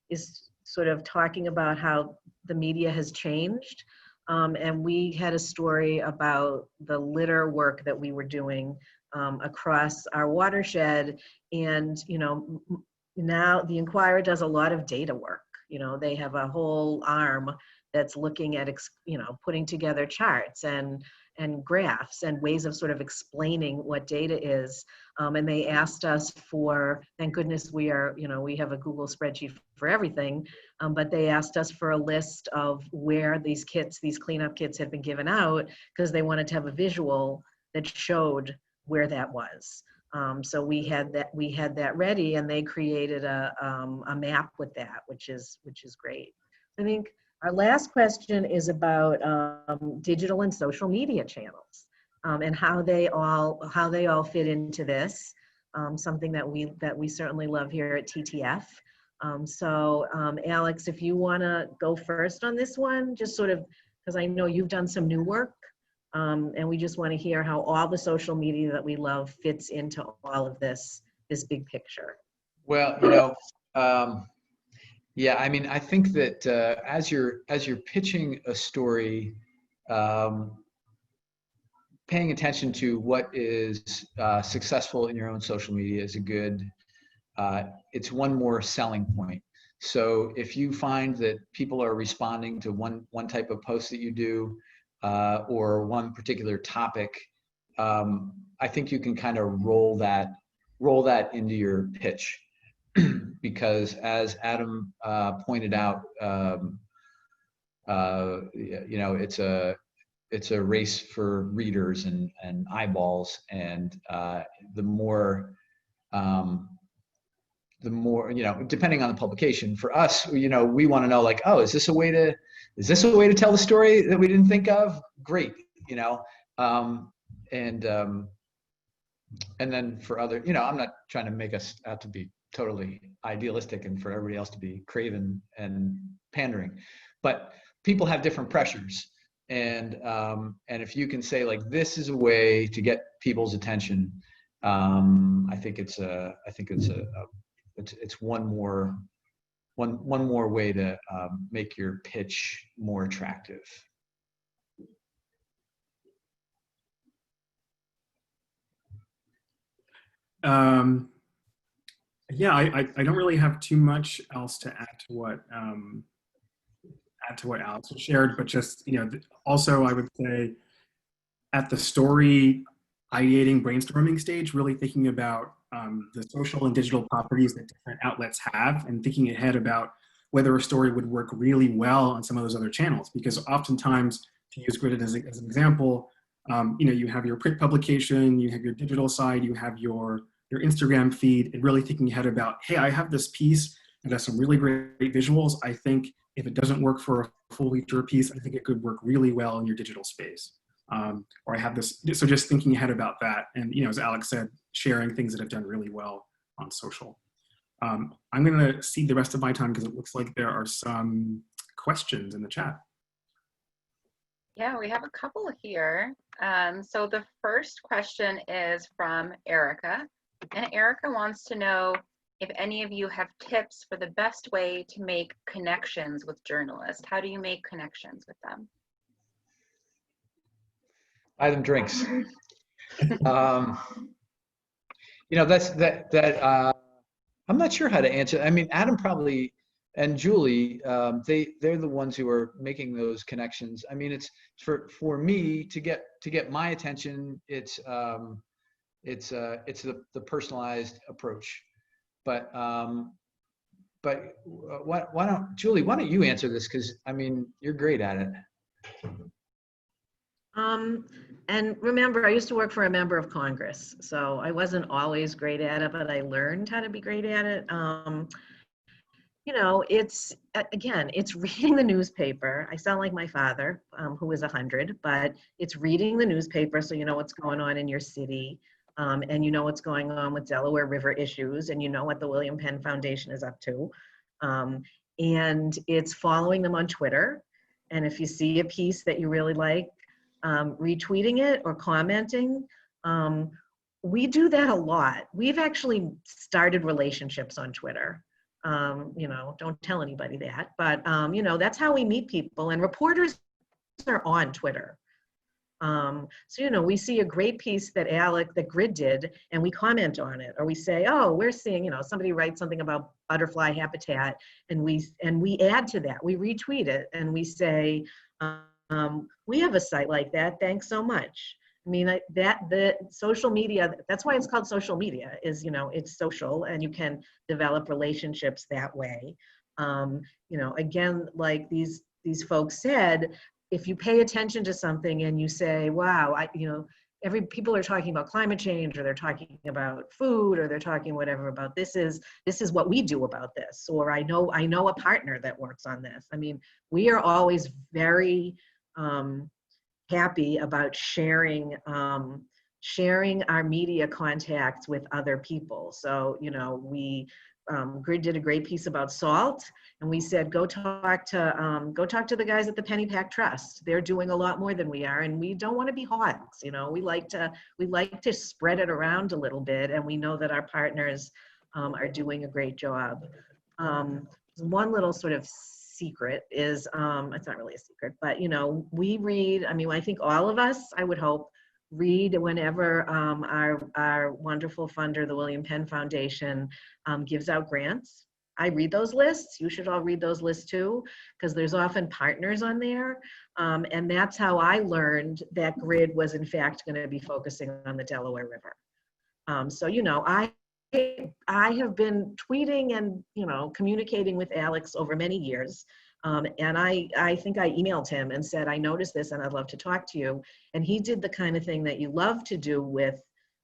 is sort of talking about how the media has changed. And we had a story about the litter work that we were doing across our watershed. And, you know, now the Inquirer does a lot of data work. You know, they have a whole arm that's looking at, you know, putting together charts and graphs and ways of sort of explaining what data is. And they asked us for, thank goodness we are, you know, we have a Google spreadsheet for everything, but they asked us for a list of where these kits, these cleanup kits had been given out, because they wanted to have a visual that showed where that was. So we had that ready, and they created a map with that, which is great. I think our last question is about digital and social media channels and how they all fit into this. Something that we certainly love here at TTF. So Alex, if you want to go first on this one, just sort of because I know you've done some new work. And we just want to hear how all the social media that we love fits into all of this big picture. Well, you know, yeah, I mean, I think that as you're pitching a story, paying attention to what is successful in your own social media is a good. It's one more selling point. So if you find that people are responding to one type of post that you do, or one particular topic, I think you can kind of roll that into your pitch, because as Adam pointed out, you know, it's a race for readers and eyeballs, and the more, you know, depending on the publication. For us, you know, we want to know, like, oh, is this a way to tell the story that we didn't think of? Great, you know, and then for other, you know, I'm not trying to make us out to be totally idealistic and for everybody else to be craven and pandering, but people have different pressures, and if you can say, like, this is a way to get people's attention, I think it's one more way to make your pitch more attractive. Yeah, I don't really have too much else to add to what Alex shared, but just, you know, also I would say at the story ideating, brainstorming stage, really thinking about the social and digital properties that different outlets have, and thinking ahead about whether a story would work really well on some of those other channels. Because oftentimes, to use Grid as an example, you know, you have your print publication, you have your digital side, you have your Instagram feed, and really thinking ahead about, hey, I have this piece that has some really great visuals. I think if it doesn't work for a full feature piece, I think it could work really well in your digital space. Or I have this, so just thinking ahead about that. And, you know, as Alex said, sharing things that have done really well on social. I'm going to cede the rest of my time because it looks like there are some questions in the chat. Yeah, we have a couple here. So the first question is from Erica, and Erica wants to know if any of you have tips for the best way to make connections with journalists. How do you make connections with them? Buy them drinks. You know, I'm not sure how to answer. I mean, Adam probably, and Julie, they're the ones who are making those connections. I mean, it's for me to get my attention. It's the personalized approach. But why don't Julie? Why don't you answer this? Because I mean, you're great at it. And remember, I used to work for a member of Congress, so I wasn't always great at it, but I learned how to be great at it. you know, it's, again, it's reading the newspaper. I sound like my father, who is 100, but it's reading the newspaper so you know what's going on in your city, and you know what's going on with Delaware River issues, and you know what the William Penn Foundation is up to. And it's following them on Twitter. And if you see a piece that you really like, retweeting it or commenting. We do that a lot. We've actually started relationships on Twitter. You know, don't tell anybody that, but you know, that's how we meet people, and reporters are on Twitter. So, you know, we see a great piece that that Grid did, and we comment on it, or we say, oh, we're seeing, you know, somebody writes something about butterfly habitat, and we add to that, we retweet it, and we say, we have a site like that, thanks so much. I mean, the social media, that's why it's called social media, is, you know, it's social, and you can develop relationships that way. You know, again, like these folks said, if you pay attention to something and you say, wow, you know, people are talking about climate change, or they're talking about food, or they're talking whatever about this is what we do about this, or I know a partner that works on this. I mean, we are always very happy about sharing our media contacts with other people. So, you know, Grid did a great piece about salt, and we said, go talk to the guys at the Pennypack Trust. They're doing a lot more than we are, and we don't want to be hogs. You know, we like to spread it around a little bit, and we know that our partners are doing a great job. One little sort of secret is, it's not really a secret, but, you know, we read, I mean, I think all of us, I would hope, read whenever our wonderful funder, the William Penn Foundation, gives out grants. I read those lists. You should all read those lists too, because there's often partners on there. And that's how I learned that Grid was in fact going to be focusing on the Delaware River. So, you know, I have been tweeting and, you know, communicating with Alex over many years. And I think I emailed him and said, I noticed this and I'd love to talk to you. And he did the kind of thing that you love to do with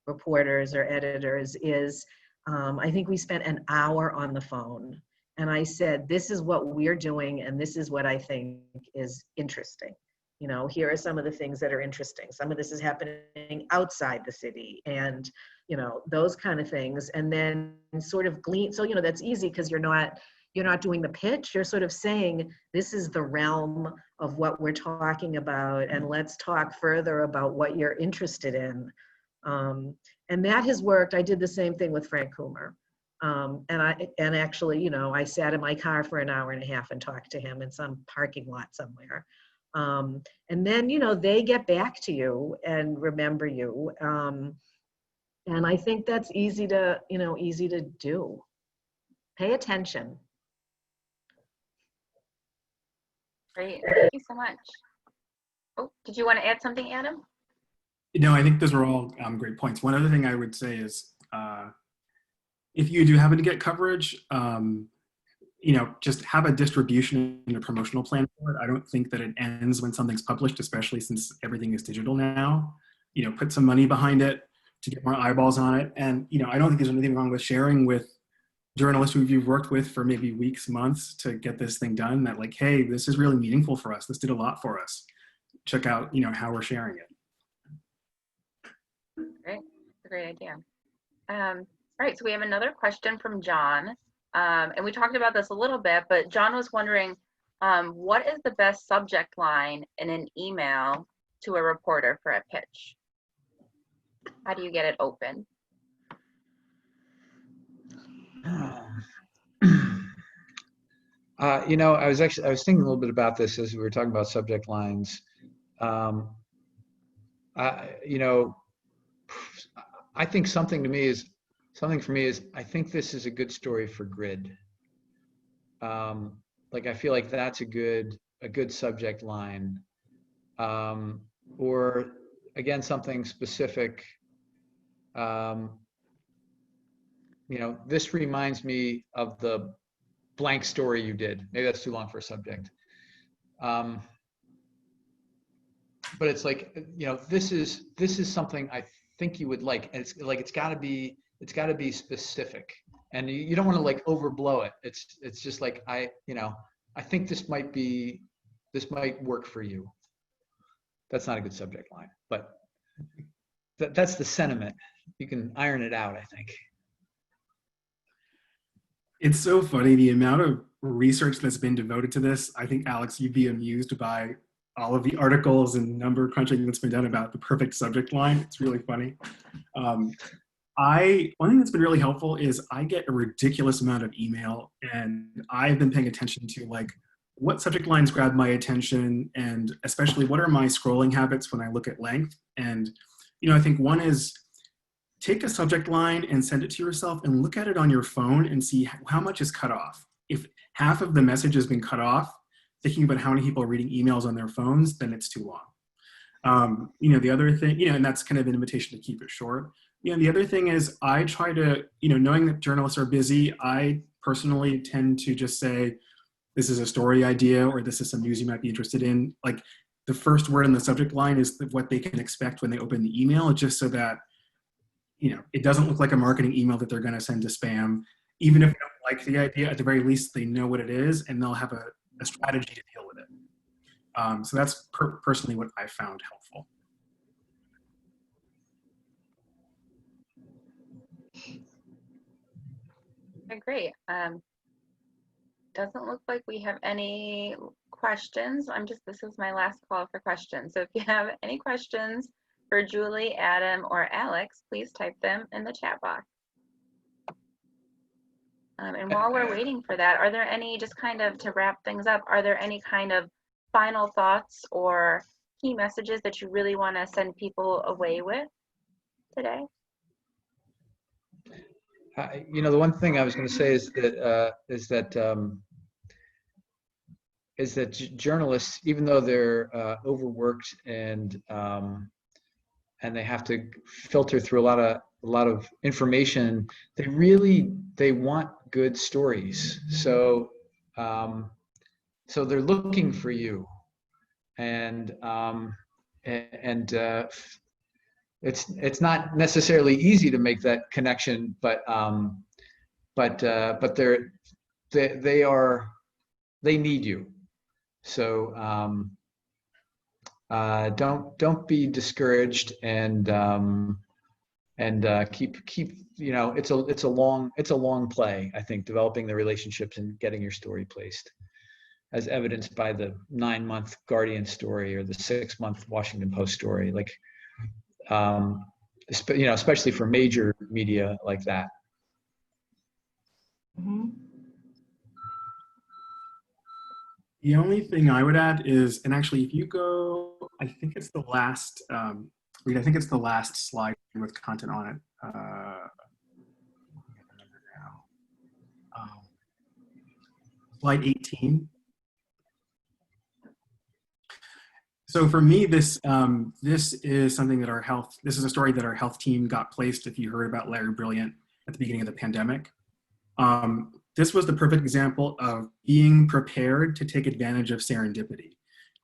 reporters or editors is, I think we spent an hour on the phone. And I said, this is what we're doing, and this is what I think is interesting. You know, here are some of the things that are interesting. Some of this is happening outside the city, and, you know, those kind of things. And then sort of glean, so, you know, that's easy because you're not doing the pitch. You're sort of saying, this is the realm of what we're talking about, and let's talk further about what you're interested in. And that has worked. I did the same thing with Frank Coomer. And actually, you know, I sat in my car for an hour and a half and talked to him in some parking lot somewhere. And then, you know, they get back to you and remember you. And I think that's easy to do. Pay attention. Great, thank you so much. Oh, did you want to add something, Adam? No, I think those are all great points. One other thing I would say is, if you do happen to get coverage, you know, just have a distribution and a promotional plan for it. I don't think that it ends when something's published, especially since everything is digital now. You know, put some money behind it to get more eyeballs on it. And, you know, I don't think there's anything wrong with sharing with journalists who you've worked with for maybe weeks, months to get this thing done, that like, hey, this is really meaningful for us. This did a lot for us. Check out, you know, how we're sharing it. Great, that's a great idea. All right, so we have another question from John. And we talked about this a little bit, but John was wondering, what is the best subject line in an email to a reporter for a pitch? How do you get it open? You know, I was thinking a little bit about this as we were talking about subject lines. You know, I think something for me is, I think this is a good story for Grid. Like, I feel like that's a good subject line. Or again, something specific. You know, this reminds me of the blank story you did. Maybe that's too long for a subject. But it's like, you know, this is something I think you would like, and it's got to be specific. and you don't want to like overblow it. It's just like, I think this might work for you. That's not a good subject line, but that's the sentiment. You can iron it out, I think. It's so funny, the amount of research that's been devoted to this. I think, Alex, you'd be amused by all of the articles and number crunching that's been done about the perfect subject line. It's really funny. One thing that's been really helpful is I get a ridiculous amount of email, and I've been paying attention to like what subject lines grab my attention, and especially what are my scrolling habits when I look at length. And, I think one is take a subject line and send it to yourself and look at it on your phone and see how much is cut off. If half of the message has been cut off, thinking about how many people are reading emails on their phones, then it's too long. The other thing, and that's kind of an invitation to keep it short. The other thing is I try to, knowing that journalists are busy, I personally tend to just say, this is a story idea, or this is some news you might be interested in. Like the first word in the subject line is what they can expect when they open the email, just so that, it doesn't look like a marketing email that they're going to send to spam. Even if they don't like the idea, at the very least, they know what it is and they'll have a strategy to deal with it. So that's personally what I found helpful. Great. Doesn't look like we have any questions. This is my last call for questions. So if you have any questions for Julie, Adam, or Alex, please type them in the chat box. And while we're waiting for that, are there any, just kind of to wrap things up, are there any kind of final thoughts or key messages that you really want to send people away with today? The one thing I was going to say is that journalists, even though they're overworked and they have to filter through a lot of information, they want good stories. So they're looking for you, and it's not necessarily easy to make that connection, but they need you. So don't be discouraged, and keep it's a long play, I think, developing the relationships and getting your story placed, as evidenced by the 9-month Guardian story or the 6-month Washington Post story, like especially for major media like that. Mm-hmm. The only thing I would add is, and actually, if you go, I think it's the last, I think it's the last slide with content on it. Slide 18. So for me, this is something that this is a story that our health team got placed, if you heard about Larry Brilliant at the beginning of the pandemic. This was the perfect example of being prepared to take advantage of serendipity.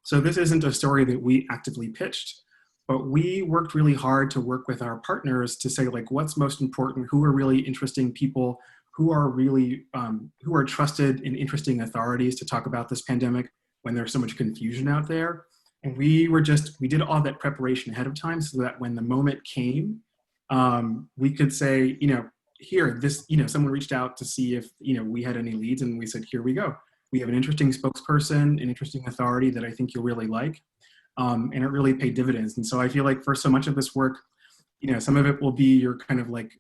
So this isn't a story that we actively pitched, but we worked really hard to work with our partners to say, like, what's most important, who are really interesting people, who are really, who are trusted and interesting authorities to talk about this pandemic when there's so much confusion out there. And we did all that preparation ahead of time so that when the moment came, we could say, here, someone reached out to see if, we had any leads, and we said, here we go. We have an interesting spokesperson, an interesting authority that I think you'll really like. And it really paid dividends. And so I feel like for so much of this work, some of it will be your kind of like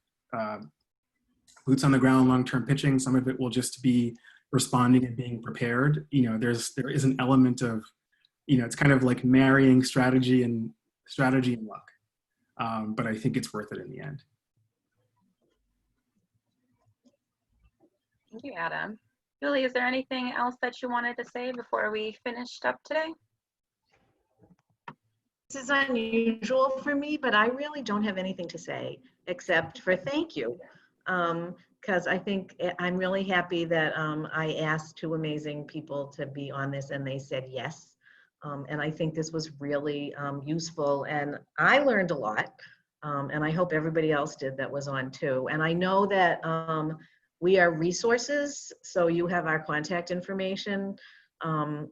boots on the ground, long-term pitching. Some of it will just be responding and being prepared. There is an element of, it's kind of like marrying strategy and luck. But I think it's worth it in the end. Thank you, Adam. Julie, is there anything else that you wanted to say before we finished up today? This is unusual for me, but I really don't have anything to say except for thank you. Because I think I'm really happy that I asked 2 amazing people to be on this and they said yes. And I think this was really useful, and I learned a lot. And I hope everybody else did that was on too. And I know that We are resources, so you have our contact information.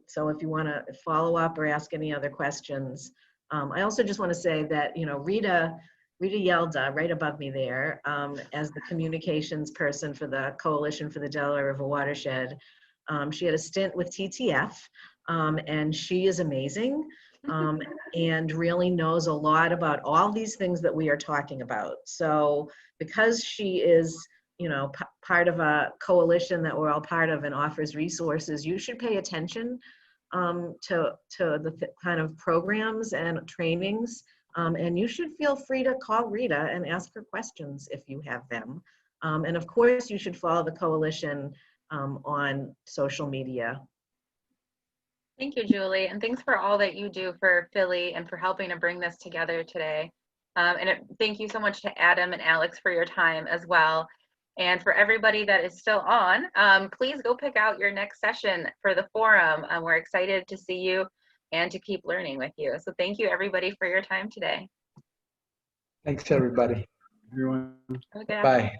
So if you want to follow up or ask any other questions. I also just want to say that, you know, Rita Yelda, right above me there, as the communications person for the Coalition for the Delaware River Watershed, she had a stint with TTF, and she is amazing, and really knows a lot about all these things that we are talking about. So because she is, you know, part of a coalition that we're all part of and offers resources, you should pay attention to the kind of programs and trainings, and you should feel free to call Rita and ask her questions if you have them. And of course, you should follow the coalition on social media. Thank you, Julie, and thanks for all that you do for Philly and for helping to bring this together today. Thank you so much to Adam and Alex for your time as well. And for everybody that is still on, please go pick out your next session for the forum. We're excited to see you and to keep learning with you. So thank you, everybody, for your time today. Thanks, everybody. Everyone. Okay. Bye.